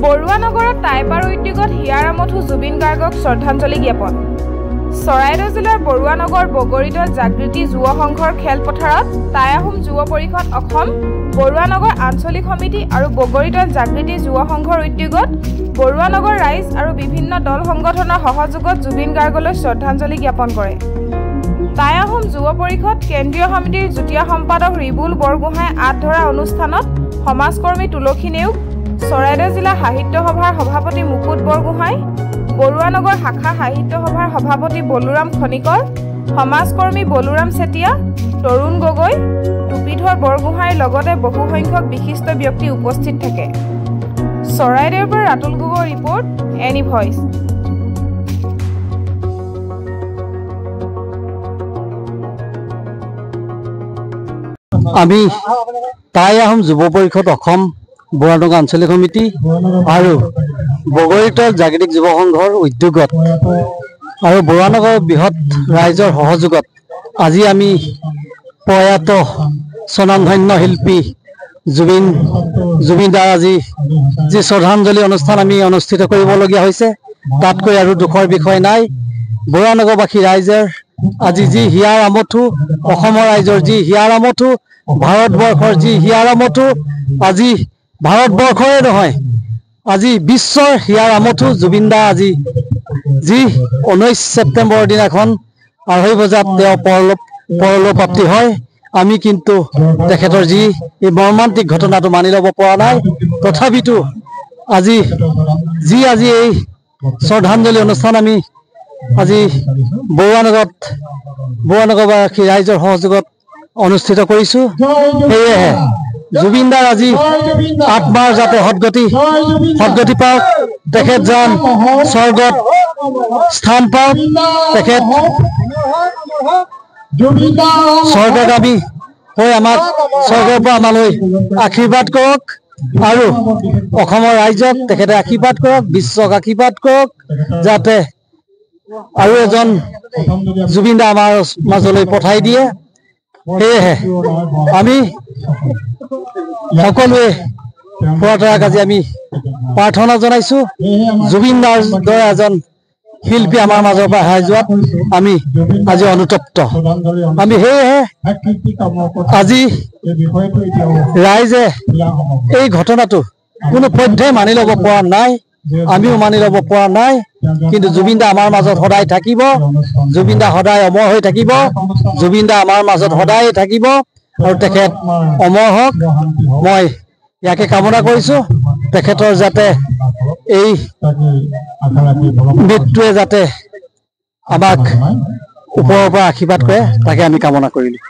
বৰুৱানগৰত টাইপাৰ উদ্যোগত হিয়াৰামঠু জুবিন গাৰ্গক শ্ৰদ্ধাঞ্জলি জ্ঞাপন। চৰাইদেউ জিলাৰ বৰুৱানগৰ বগৰীদল জাগৃতি যুৱ সংঘৰ খেলপথাৰত টাই আহোম যুৱ পৰিষদ অসম, বৰুৱানগৰ আঞ্চলিক সমিতি আৰু বগৰীদল জাগৃতি যুৱ সংঘৰ উদ্যোগত বৰুৱানগৰ ৰাইজ আৰু বিভিন্ন দল সংগঠনৰ সহযোগত জুবিন গাৰ্গলৈ শ্ৰদ্ধাঞ্জলি জ্ঞাপন কৰে। টাই আহোম যুৱ পৰিষদ কেন্দ্ৰীয় সমিতিৰ যুটীয়া সম্পাদক ৰিবুল বৰগোহাঁই আঁত ধৰা অনুষ্ঠানত সমাজকৰ্মী তুলসী নেওগ, চৰাইদেউ জিলা সাহিত্য সভাৰ সভাপতি মুকুট বৰগোহাঁই, বৰুৱানগৰ শাখা সাহিত্য সভাৰ সভাপতি বলুৰাম খনিকৰ, সমাজকৰ্মী বলুৰাম চেতিয়া, তৰুণ গগৈ, টুপিধৰ বৰগোহাঁইৰ লগতে বহুসংখ্যক বিশিষ্ট ব্যক্তি উপস্থিত থাকে। চৰাইদেউৰ পৰা ৰাতুল গগৈৰ ৰিপৰ্ট, এনি ভইচ। আমি টাই আহোম যুৱ পৰিষদ অসম, বৰুৱানগৰ আঞ্চলিক সমিতি আৰু বগৰীদল জাগৃতিক যুৱ সংঘৰ উদ্যোগত আৰু বৰুৱানগৰ বৃহৎ ৰাইজৰ সহযোগত আজি আমি প্ৰয়াত স্বনামধন্য শিল্পী জুবিনদাৰ আজি যি শ্ৰদ্ধাঞ্জলি অনুষ্ঠান আমি অনুষ্ঠিত কৰিবলগীয়া হৈছে, তাতকৈ আৰু দুখৰ বিষয় নাই। বৰুৱানগৰবাসী ৰাইজৰ আজি যি হিয়াৰ আমঠু, অসমৰ ৰাইজৰ যি হিয়াৰ আমঠু, ভাৰতবৰ্ষৰ যি হিয়াৰ আমঠু, আজি ভাৰতবৰ্ষৰে নহয়, আজি বিশ্বৰ হিয়াৰ আমঠু জুবিনদা আজি যি 19 ছেপ্টেম্বৰৰ দিনাখন 2:30 বজাত তেওঁ পৰলোক প্ৰাপ্তি হয়। আমি কিন্তু তেখেতৰ যি এই মৰ্মান্তিক ঘটনাটো মানি ল'ব পৰা নাই। তথাপিতো আজি এই শ্ৰদ্ধাঞ্জলি অনুষ্ঠান আমি আজি বৰুৱানগৰবাসী ৰাইজৰ সহযোগত অনুষ্ঠিত কৰিছোঁ। সেয়েহে জুবিনদাৰ আজি আত্মাৰ যাতে সদ্গতি পাওক, তেখেত যেন স্বৰ্গত স্থান পাওক, তেখেত স্বৰ্গগামী হৈ আমাক স্বৰ্গৰ পৰা আমালৈ আশীৰ্বাদ কৰক আৰু অসমৰ ৰাইজক তেখেতে আশীৰ্বাদ কৰক, বিশ্বক আশীৰ্বাদ কৰক, যাতে আৰু এজন জুবিনদা আমাৰ মাজলৈ পঠাই দিয়ে। সেয়েহে আমি সকলোৱে পুৰতৰাক আজি আমি প্ৰাৰ্থনা জনাইছোঁ। জুবিনদাৰ দৰে এজন শিল্পী আমাৰ মাজৰ পৰা হেৰাই যোৱাত আমি আজি অনুতপ্ত। আমি সেয়েহে আজি ৰাইজে এই ঘটনাটো কোনো পধ্যে মানি ল'ব পৰা নাই, আমিও মানি ল'ব পৰা নাই। কিন্তু জুবিনদা আমাৰ মাজত সদায় থাকিব, জুবিনদা সদায় অমৰ হৈ থাকিব, জুবিনদা আমাৰ মাজত সদায় থাকিব আৰু তেখেত অমৰ হওক। মই ইয়াকে কামনা কৰিছোঁ, তেখেতৰ যাতে এই মৃত্যুৱে যাতে আমাক ওপৰৰ পৰা আশীৰ্বাদ কৰে, তাকে আমি কামনা কৰিলোঁ।